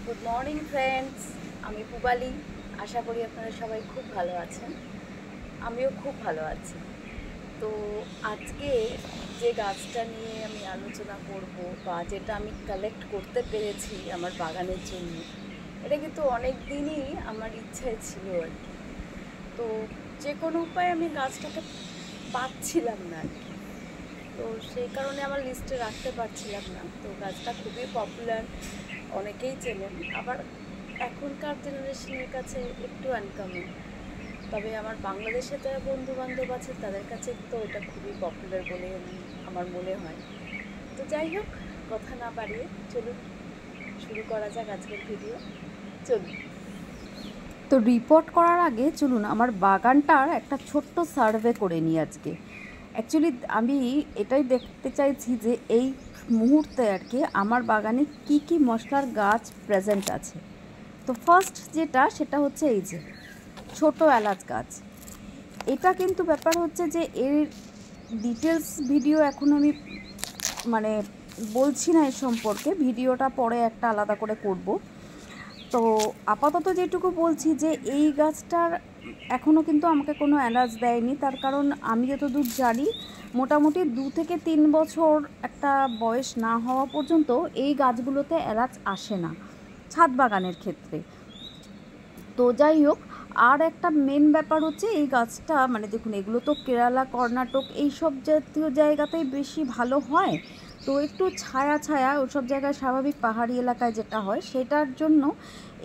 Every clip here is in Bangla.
গুড মর্নিং ফ্রেন্ডস, আমি পুবালি। আশা করি আপনারা সবাই খুব ভালো আছেন। আমিও খুব ভালো আছি। তো আজকে যে গাছটা নিয়ে আমি আলোচনা করব বা যেটা আমি কালেক্ট করতে পেরেছি আমার বাগানের জন্য, এটা কিন্তু অনেক দিনই আমার ইচ্ছায় ছিল আর কি। তো যে কোনো উপায়ে আমি গাছটাকে পাচ্ছিলাম না আর কি। তো সেই কারণে আমার লিস্টে রাখতে পারছিলাম না। তো গাছটা খুবই পপুলার, অনেকেই চেনেন, আবার এখনকার জেনারেশনের কাছে একটু আনকমন। তবে আমার বাংলাদেশে যারা বন্ধু বান্ধব আছে তাদের কাছে তো এটা খুবই পপুলার বলে আমার মনে হয়। তো যাই হোক, কথা না বাড়িয়ে চলুন শুরু করা যাক আজকের ভিডিও। চলুন। তো রিপোর্ট করার আগে চলুন আমার বাগানটার একটা ছোট্ট সার্ভে করে নিই আজকে। অ্যাকচুয়ালি আমি এটাই দেখতে চাইছি যে এই মুহূর্তে আর কি আমার বাগানে কি কি মশলার গাছ প্রেজেন্ট আছে। তো ফার্স্ট যেটা সেটা হচ্ছে এই যে ছোট এলাচ গাছ। এটা কিন্তু ব্যাপার হচ্ছে যে এর ডিটেলস ভিডিও এখন আমি মানে বলছি না এর সম্পর্কে, ভিডিওটা পরে একটা আলাদা করে করব। তো আপাতত যেটুকু বলছি যে এই গাছটার এখনও কিন্তু আমাকে কোনো এলাচ দেয়নি, তার কারণ আমি যতদূর জানি মোটামুটি 2 থেকে 3 বছর একটা বয়স না হওয়া পর্যন্ত এই গাছগুলোতে এলাচ আসে না ছাদ বাগানের ক্ষেত্রে। তো যাই হোক, আর একটা মেন ব্যাপার হচ্ছে এই গাছটা মানে দেখুন এগুলো তো কেরালা, কর্ণাটক এই সব জাতীয় জায়গাতেই বেশি ভালো হয়। তো একটু ছায়া ছায়া ওসব জায়গায়, স্বাভাবিক পাহাড়ি এলাকায় যেটা হয় সেটার জন্য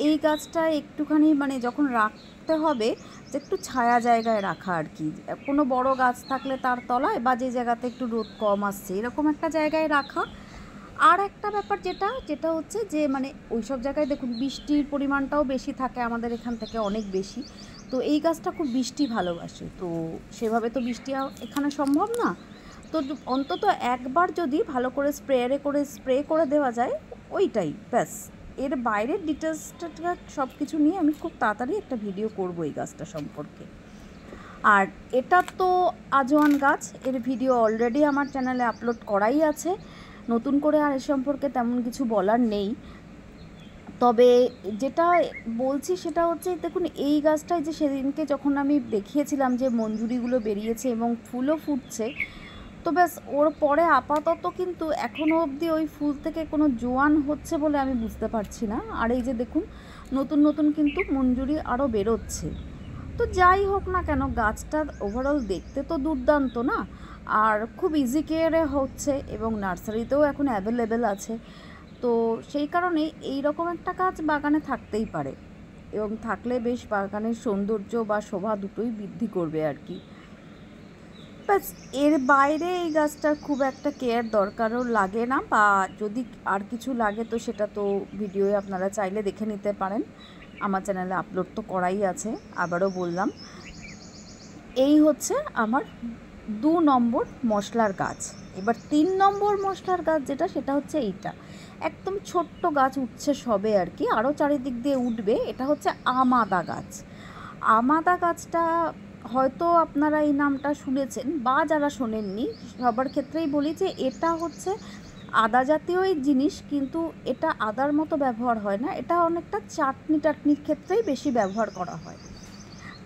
এই গাছটা একটুখানি মানে যখন রাখতে হবে যে একটু ছায়া জায়গায় রাখা আর কি। কোনো বড় গাছ থাকলে তার তলায় বা যে জায়গাতে একটু রোদ কম আসছে এরকম একটা জায়গায় রাখা। আর একটা ব্যাপার যেটা যেটা হচ্ছে যে মানে ওই সব জায়গায় দেখুন বৃষ্টির পরিমাণটাও বেশি থাকে, আমাদের এখান থেকে অনেক বেশি। তো এই গাছটা খুব বৃষ্টি ভালোবাসে, তো সেভাবে তো বৃষ্টি এখানে সম্ভব না। তো অন্তত একবার যদি ভালো করে স্প্রে করে দেওয়া যায় ওইটাই ব্যাস। এর বাইরের ডিটেলসটা সব কিছু নিয়ে আমি খুব তাড়াতাড়ি একটা ভিডিও করব এই গাছটা সম্পর্কে। আর এটা তো আজওয়ান গাছ, এর ভিডিও অলরেডি আমার চ্যানেলে আপলোড করাই আছে, নতুন করে আর এ সম্পর্কে তেমন কিছু বলার নেই। তবে যেটা বলছি সেটা হচ্ছে দেখুন এই গাছটায় যে সেদিনকে যখন আমি দেখিয়েছিলাম যে মঞ্জুরিগুলো বেরিয়েছে এবং ফুলও ফুটছে, তো ব্যাস ওর পরে আপাতত কিন্তু এখনও অবধি ওই ফুল থেকে কোনো জোয়ান হচ্ছে বলে আমি বুঝতে পারছি না। আর এই যে দেখুন নতুন নতুন কিন্তু মঞ্জুরি আরও বেরোচ্ছে। তো যাই হোক না কেন, গাছটা ওভারঅল দেখতে তো দুর্দান্ত না, আর খুব ইজি কেয়ারে হচ্ছে এবং নার্সারিতেও এখন অ্যাভেলেবেল আছে। তো সেই কারণে এই রকম একটা গাছ বাগানে থাকতেই পারে, এবং থাকলে বেশ বাগানের সৌন্দর্য বা শোভা দুটোই বৃদ্ধি করবে আর কি। ব্যাস, এর বাইরে এই গাছটার খুব একটা কেয়ার দরকারও লাগে না, বা যদি আর কিছু লাগে তো সেটা তো ভিডিওয়ে আপনারা চাইলে দেখে নিতে পারেন, আমার চ্যানেলে আপলোড তো করাই আছে। আবারও বললাম, এই হচ্ছে আমার 2 নম্বর মশলার গাছ। এবার 3 নম্বর মশলার গাছ যেটা সেটা হচ্ছে এইটা, একদম ছোট্ট গাছ উঠছে সবে আর কি, আরও চারিদিক দিয়ে উঠবে। এটা হচ্ছে আমাদা গাছ। আমাদা গাছটা হয়তো আপনারা এই নামটা শুনেছেন, বা যারা শোনেননি সবার ক্ষেত্রেই বলি যে এটা হচ্ছে আদা জাতীয়ই জিনিস, কিন্তু এটা আদার মতো ব্যবহার হয় না, এটা অনেকটা চাটনি টাটনির ক্ষেত্রেই বেশি ব্যবহার করা হয়।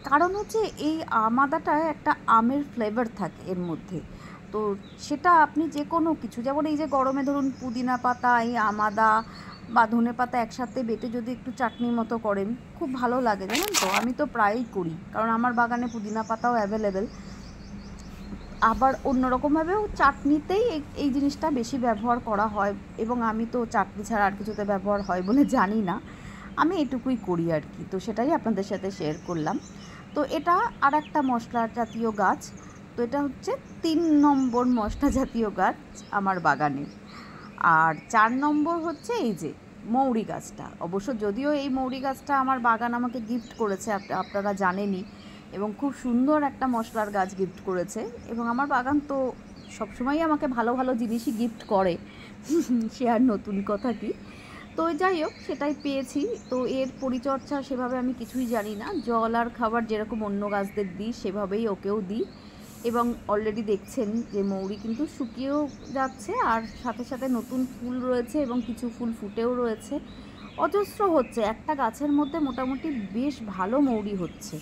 কারণ হচ্ছে এই আমাদাটায় একটা আমের ফ্লেভার থাকে এর মধ্যে। তো সেটা আপনি যে কোনো কিছু, যেমন এই যে গরমে ধরুন পুদিনা পাতা, এই আমাদা বা ধনে পাতা একসাথে বেটে যদি একটু চাটনির মতো করেন খুব ভালো লাগে, জানেন তো। আমি তো প্রায়ই করি, কারণ আমার বাগানে পুদিনা পাতাও অ্যাভেলেবেল। আবার অন্যরকমভাবেও চাটনিতেই এই জিনিসটা বেশি ব্যবহার করা হয়, এবং আমি তো চাটনি ছাড়া আর কিছুতে ব্যবহার হয় বলে জানি না, আমি এটুকুই করি আর কি। তো সেটাই আপনাদের সাথে শেয়ার করলাম। তো এটা আর একটা মশলা জাতীয় গাছ। তো এটা হচ্ছে 3 নম্বর মশলা জাতীয় গাছ আমার বাগানের। আর 4 নম্বর হচ্ছে এই যে মৌরি গাছটা। অবশ্য যদিও এই মৌরি গাছটা আমার বাগান আমাকে গিফট করেছে, আপনারা জানেনই, এবং খুব সুন্দর একটা মশলার গাছ গিফট করেছে। এবং আমার বাগান তো সবসময়ই আমাকে ভালো ভালো জিনিসই গিফট করে, সে আর নতুন কথা কি। তো যাই হোক, সেটাই পেয়েছি। তো এর পরিচর্যা সেভাবে আমি কিছুই জানি না, জল আর খাবার যেরকম অন্য গাছদের দিই সেভাবেই ওকেও দিই। এবং অলরেডি দেখছেন যে মৌরি কিন্তু শুকিয়েও যাচ্ছে, আর সাথে সাথে নতুন ফুল রয়েছে এবং কিছু ফুল ফুটেও রয়েছে। অজস্র হচ্ছে, একটা গাছের মধ্যে মোটামুটি বেশ ভালো মৌরি হচ্ছে।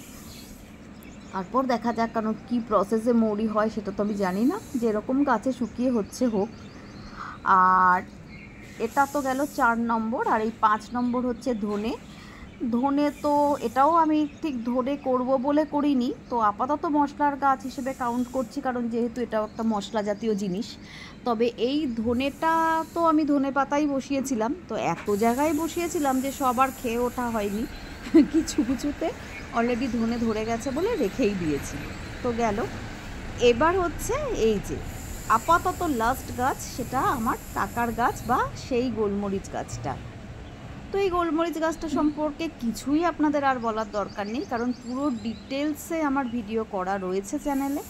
তারপর দেখা যাক, কারণ কী প্রসেসে মৌরি হয় সেটা তো আমি জানি না, যেরকম গাছে শুকিয়ে হচ্ছে হোক। আর এটা তো গেল 4 নম্বর, আর এই 5 নম্বর হচ্ছে ধনে। ধনে তো এটাও আমি ঠিক ধনে করব বলে করিনি, তো আপাতত মশলার গাছ হিসেবে কাউন্ট করছি, কারণ যেহেতু এটাও একটা মশলা জাতীয় জিনিস। তবে এই ধনেটা তো আমি ধনে পাতাই বসিয়েছিলাম, তো এত জায়গায় বসিয়েছিলাম যে সবার খেয়ে ওঠা হয়নি। কিছু কিছুতে অলরেডি ধনে ধরে গেছে বলে রেখেই দিয়েছি, তো গেল। এবার হচ্ছে এই যে আপাতত লাস্ট গাছ, সেটা আমার টাকার গাছ বা সেই গোলমরিচ গাছটা। তো এই গোলমরিচ গাছটা সম্পর্কে কিছুই আপনাদের আর বলার দরকার নেই, কারণ পুরো ডিটেলসে আমার ভিডিও করা রয়েছে চ্যানেলে,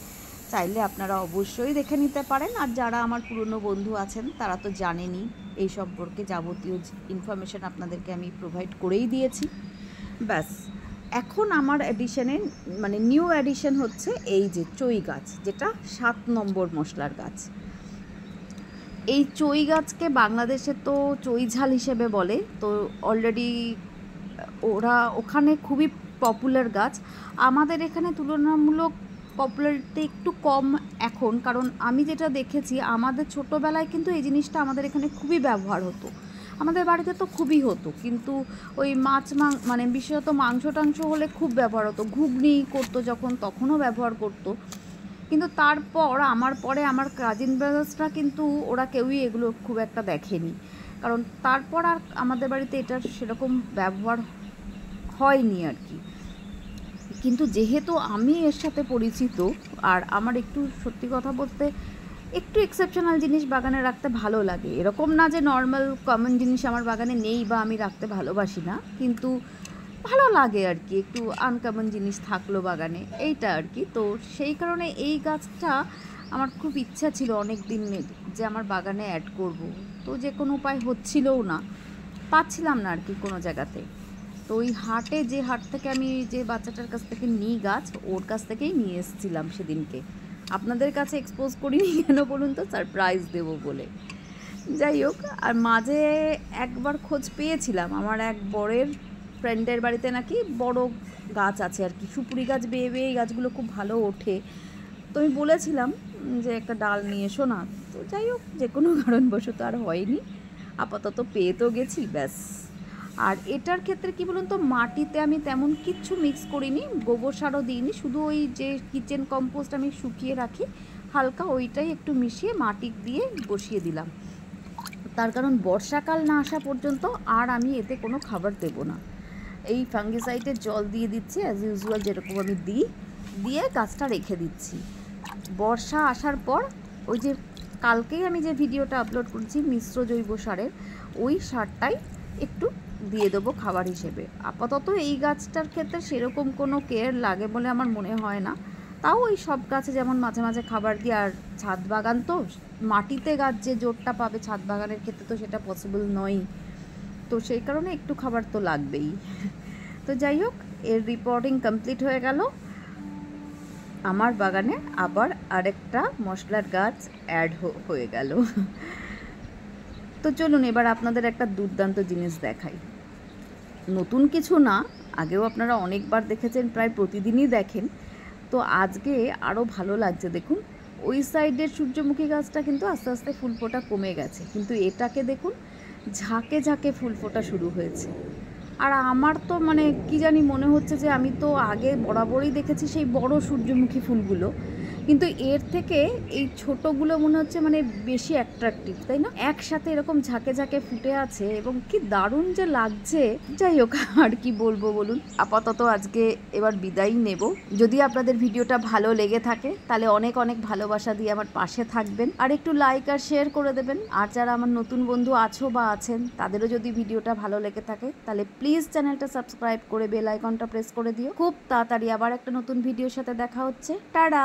চাইলে আপনারা অবশ্যই দেখে নিতে পারেন। আর যারা আমার পুরনো বন্ধু আছেন তারা তো জানেনই, এই সম্পর্কে যাবতীয় ইনফরমেশান আপনাদেরকে আমি প্রোভাইড করেই দিয়েছি। ব্যাস, এখন আমার অ্যাডিশনে মানে নিউ অ্যাডিশন হচ্ছে এই যে চই গাছ, যেটা 7 নম্বর মশলার গাছ। এই চই গাছকে বাংলাদেশে তো চই ঝাল হিসেবে বলে, তো অলরেডি ওখানে খুবই পপুলার গাছ। আমাদের এখানে তুলনামূলক পপুলারিটি একটু কম এখন, কারণ আমি যেটা দেখেছি আমাদের ছোটোবেলায় কিন্তু এই জিনিসটা আমাদের এখানে খুবই ব্যবহার হতো, আমাদের বাড়িতে তো খুবই হতো, কিন্তু ওই মানে বিশেষত মাংস টাংস হলে খুব ব্যবহার হতো, ঘুগনি করতো যখন তখনও ব্যবহার করতো। কিন্তু তারপর আমার আমার কাজিন ব্রাদার্সরা কিন্তু ওরা কেউই এগুলো খুব একটা দেখেনি, কারণ তারপর আর আমাদের বাড়িতে এটা সেরকম ব্যবহার হয়নি আর কি। কিন্তু যেহেতু আমি এর সাথে পরিচিত, আর আমার একটু সত্যি কথা বলতে একটু এক্সেপশনাল জিনিস বাগানে রাখতে ভালো লাগে, এরকম না যে নর্মাল কমন জিনিস আমার বাগানে নেই বা আমি রাখতে ভালোবাসি না, কিন্তু ভালো লাগে আর কি, একটু আনকমন জিনিস থাকলো বাগানে, এইটা আর কি। তো সেই কারণে এই গাছটা আমার খুব ইচ্ছা ছিল অনেক দিনের যে আমার বাগানে অ্যাড করব, তো যে কোনো উপায় হচ্ছিলও না, পাচ্ছিলাম না আর কি কোনো জায়গাতে। তো ওই যে হাট থেকে আমি যে বাচ্চাটার কাছ থেকে নিই গাছ, ওর কাছ থেকেই নিয়ে এসেছিলাম সেদিনকে। আপনাদের কাছে এক্সপোজ করিনি কেন বলুন তো, সারপ্রাইজ দেবো বলে। যাই হোক, আর মাঝে একবার খোঁজ পেয়েছিলাম আমার এক বরের ফ্রেন্ডের বাড়িতে নাকি বড় গাছ আছে আর কি, সুপুরি গাছ বেয়ে বেয়ে এই গাছগুলো খুব ভালো ওঠে, তো আমি বলেছিলাম যে একটা ডাল নিয়ে এসো না। তো যাই হোক, যে কোনো কারণবশত আর হয়নি, আপাতত পেয়ে তো গেছি, ব্যাস। আর এটার ক্ষেত্রে কি বলুন তো, মাটিতে আমি তেমন কিচ্ছু মিক্স করিনি, গোবর সারও দিইনি, শুধু ওই যে কিচেন কম্পোস্ট আমি শুকিয়ে রাখি হালকা, ওইটাই একটু মিশিয়ে মাটি দিয়ে বসিয়ে দিলাম। তার কারণ বর্ষাকাল না আসা পর্যন্ত আর আমি এতে কোনো খাবার দেব না, এই ফাঙ্গিসাইডের জল দিয়ে দিচ্ছি অ্যাজ ইউজুয়াল, যেরকম আমি দিয়ে গাছটা রেখে দিচ্ছি। বর্ষা আসার পর ওই যে কালকেই আমি যে ভিডিওটা আপলোড করেছি মিশ্র জৈব সারের, ওই সারটাই একটু দিয়ে দেবো খাবার হিসেবে। আপাতত এই গাছটার ক্ষেত্রে সেরকম কোনো কেয়ার লাগে বলে আমার মনে হয় না, তাও ওই সব গাছে যেমন মাঝে মাঝে খাবার দিই। আর ছাদ বাগান তো, মাটিতে গাছ যে জোরটা পাবে ছাদ বাগানের ক্ষেত্রে তো সেটা পসিবল নয়, তো সেই কারণে একটু খাবার তো লাগবেই। তো যাই হোক, এর রিপোর্টিং কমপ্লিট হয়ে গেল, আমার বাগানে আবার আরেকটা মশলার গাছ অ্যাড হয়ে গেল। তো চলুন এবার আপনাদের একটা দুর্দান্ত জিনিস দেখাই, নতুন কিছু না, আগেও আপনারা অনেকবার দেখেছেন, প্রায় প্রতিদিনই দেখেন, তো আজকে আরও ভালো লাগছে। দেখুন ওই সাইডের সূর্যমুখী গাছটা কিন্তু আস্তে আস্তে ফুল ফোটা কমে গেছে, কিন্তু এটাকে দেখুন ঝাঁকে ঝাঁকে ফুল ফোটা শুরু হয়েছে। আর আমার তো মানে কি জানি মনে হচ্ছে যে আমি তো আগে বরাবরই দেখেছি সেই বড় সূর্যমুখী ফুলগুলো, কিন্তু এর থেকে এই ছোটোগুলো মনে হচ্ছে মানে বেশি অ্যাট্রাকটিভ, তাই না? একসাথে এরকম ঝাঁকে ঝাঁকে ফুটে আছে এবং কি দারুণ যে লাগছে। যাই হোক, আর কি বলবো বলুন, আপাতত আজকে এবার বিদায় নেব। যদি আপনাদের ভিডিওটা ভালো লেগে থাকে তাহলে অনেক অনেক ভালোবাসা দিয়ে আমার পাশে থাকবেন, আর একটু লাইক আর শেয়ার করে দেবেন। আর যারা আমার নতুন বন্ধু আছো বা আছেন, তাদেরও যদি ভিডিওটা ভালো লেগে থাকে তাহলে প্লিজ চ্যানেলটা সাবস্ক্রাইব করে বেল আইকনটা প্রেস করে দিও। খুব তাড়াতাড়ি আবার একটা নতুন ভিডিওর সাথে দেখা হচ্ছে। টাটা।